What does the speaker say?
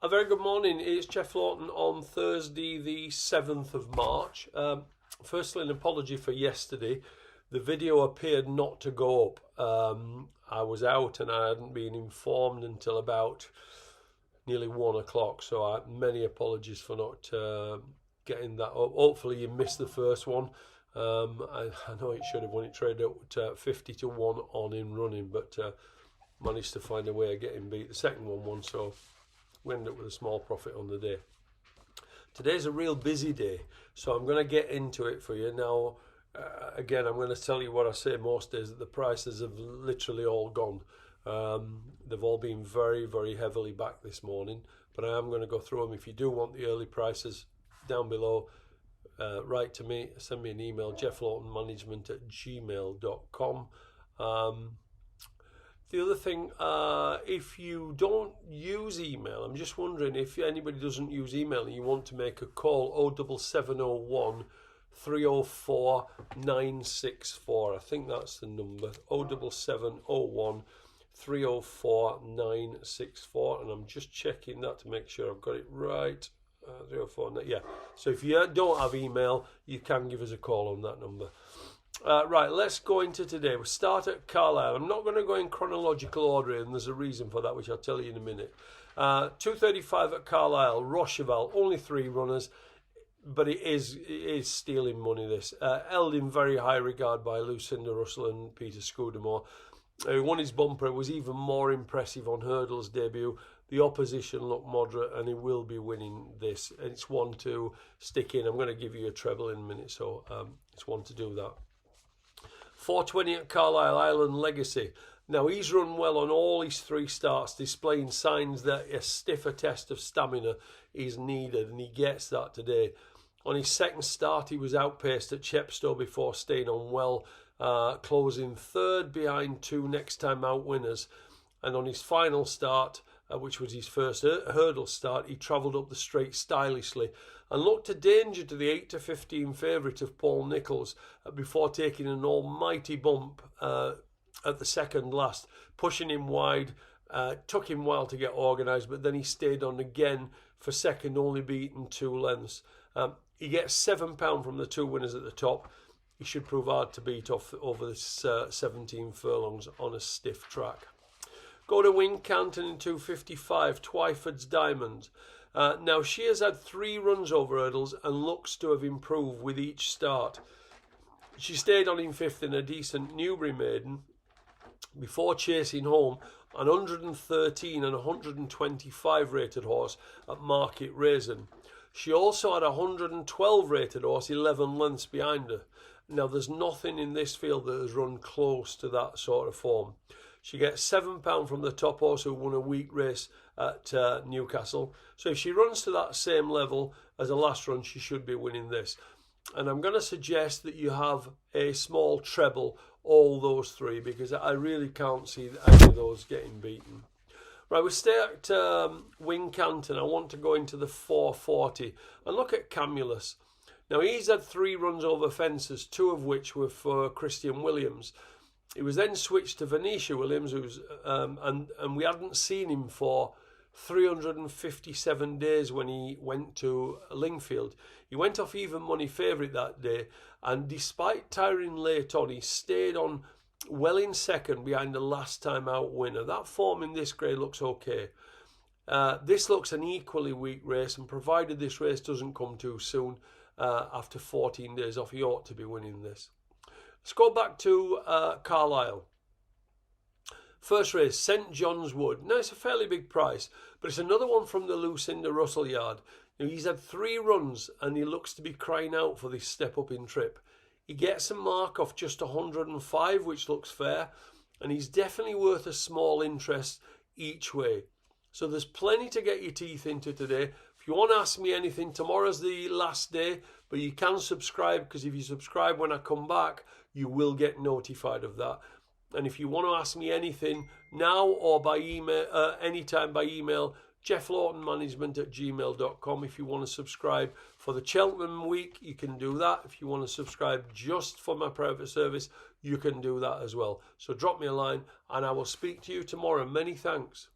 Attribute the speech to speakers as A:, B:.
A: A very good morning. It's Jeff Lawghton on Thursday the 7th of March. Firstly, an apology for yesterday. The video appeared not to go up. I was out and I hadn't been informed until about nearly 1 o'clock, so many apologies for not getting that up. Hopefully you missed the first one. I know it should have when it traded up to 50 to 1 on in running, but managed to find a way of getting beat. The second one won, so we ended up with a small profit on the day. Today's a real busy day, so I'm going to get into it for you. Now, again, I'm going to tell you what I say most days, that the prices have literally all gone. They've all been very, very heavily back this morning, but I am going to go through them. If you do want the early prices, down below, write to me, send me an email, jefflaughtonmanagement@gmail.com. The other thing, if you don't use email, I'm just wondering if anybody doesn't use email and you want to make a call, 07701 304 964. I think that's the number, 07701 304 964. And I'm just checking that to make sure I've got it right. 304, yeah. So if you don't have email, you can give us a call on that number. Right, let's go into today. We'll start at Carlisle. I'm not going to go in chronological order, and there's a reason for that, which I'll tell you in a minute. 235 at Carlisle, Rocheval, only 3 runners, but it is stealing money, this. Held in very high regard by Lucinda Russell and Peter Scudamore. Who won his bumper. It was even more impressive on Hurdle's debut. The opposition looked moderate, and he will be winning this. It's one to stick in. I'm going to give you a treble in a minute, so it's one to do that. 420 at Carlisle, Island Legacy. Now, he's run well on all his 3 starts, displaying signs that a stiffer test of stamina is needed, and he gets that today. On his second start, he was outpaced at Chepstow before staying on well, closing 3rd behind 2 next time out winners. And on his final start, which was his first hurdle start, he travelled up the straight stylishly and looked a danger to the 8 to 15 favourite of Paul Nicholls before taking an almighty bump at the second last, pushing him wide. Took him a while to get organised, but then he stayed on again for second, only beaten 2 lengths. He gets £7 from the 2 winners at the top. He should prove hard to beat off over this 17 furlongs on a stiff track. Go to Wincanton in 255, Twyford's Diamond. Now, she has had 3 runs over hurdles and looks to have improved with each start. She stayed on in 5th in a decent Newbury maiden before chasing home an 113 and 125 rated horse at Market Raisin. She also had a 112 rated horse 11 lengths behind her. Now, there's nothing in this field that has run close to that sort of form. She gets £7 from the top horse who won a week race at Newcastle. So if she runs to that same level as the last run, she should be winning this. And I'm going to suggest that you have a small treble, all those 3, because I really can't see any of those getting beaten. Right, we stay at Wincanton. I want to go into the 440 and look at Camulus. Now, he's had 3 runs over fences, 2 of which were for Christian Williams. He was then switched to Venetia Williams, who's and we hadn't seen him for 357 days when he went to Lingfield. He went off even money favourite that day, and despite tiring late on, he stayed on well in second behind the last time out winner. That form in this grade looks okay. This looks an equally weak race, and provided this race doesn't come too soon, after 14 days off, he ought to be winning this. Let's go back to Carlisle. First race, St John's Wood. Now, it's a fairly big price, but it's another one from the Lucinda Russell yard. Now, he's had 3 runs, and he looks to be crying out for this step up in trip. He gets a mark off just 105, which looks fair, and he's definitely worth a small interest each way. So there's plenty to get your teeth into today. If you want to ask me anything, tomorrow's the last day, but you can subscribe, because if you subscribe when I come back, you will get notified of that. And if you want to ask me anything now or by email, anytime by email, jefflaughtonmanagement@gmail.com. If you want to subscribe for the Cheltenham week, you can do that. If you want to subscribe just for my private service, you can do that as well. So drop me a line and I will speak to you tomorrow. Many thanks.